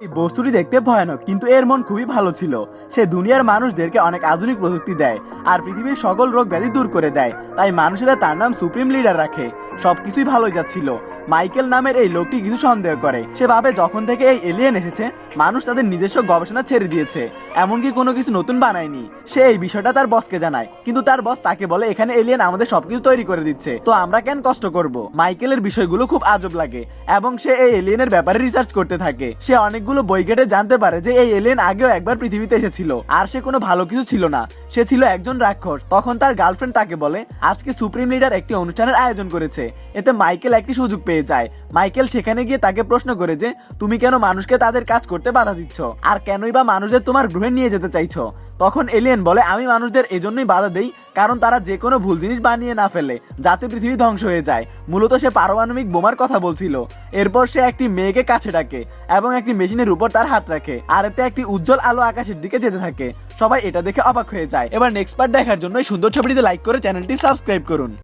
এই বস্তুটি দেখতে ভয়ানক, কিন্তু এর মন খুবই ভালো ছিল। সে দুনিয়ার মানুষদেরকে অনেক আধুনিক প্রযুক্তি দেয় আর পৃথিবীর সকল রোগ ব্যাধি দূর করে দেয়। তাই মানুষেরা তার নাম সুপ্রিম লিডার রাখে। সবকিছুই ভালোই যাচ্ছিল। মাইকেল নামের এই লোকটি কিছু সন্দেহ করে। সে ভাবে যখন থেকে এই এলিয়েন এসেছে, মানুষ তাদের নিজস্ব গবেষণা ছেড়ে দিয়েছে, এমনকি কোনো কিছু নতুন বানায়নি। সে এই বিষয়টা তার বসকে জানায়, কিন্তু তার বস তাকে বলে এখানে এলিয়েন আমাদের সবকিছু তৈরি করে দিচ্ছে, তো আমরা কেন কষ্ট করব। মাইকেলের বিষয়গুলো খুব আজব লাগে এবং সে এই এলিয়েনের ব্যাপারে রিসার্চ করতে থাকে। সে অনেকগুলো বই ঘেটে জানতে পারে যে এই এলিয়েন আগেও একবার পৃথিবীতে এসেছিল, আর সে কোনো ভালো কিছু ছিল না, সে ছিল একজন রাক্ষস। তখন তার গার্লফ্রেন্ড তাকে বলে আজকে সুপ্রিম লিডার একটি অনুষ্ঠানের আয়োজন করেছে। এতে মাইকেল একটি সুযোগ পেয়ে যায়। মাইকেল সেখানে গিয়ে তাকে প্রশ্ন করে যে তুমি কেন মানুষকে তাদের কাজ করতে বাধা দিচ্ছ, আর কেনই বা মানুষদের তোমার গ্রহে নিয়ে যেতে চাইছো। তখন এলিয়েন বলে আমি মানুষদের এজন্যই বাধা দেই কারণ তারা যে কোনো ভুল জিনিস বানিয়ে না ফেলে যাতে পৃথিবী ধ্বংস হয়ে যায়। মূলত সে পারমাণবিক বোমার কথা বলছিল। এরপর সে একটি মেয়েকে কাছে ডাকে এবং একটি মেশিনের উপর তার হাত রাখে, আর এতে একটি উজ্জ্বল আলো আকাশের দিকে যেতে থাকে। সবাই এটা দেখে অবাক হয়ে যায়। এবার নেক্সট পার্ট দেখার জন্য এই সুন্দর ছবিটিতে লাইক করে চ্যানেলটি সাবস্ক্রাইব করুন।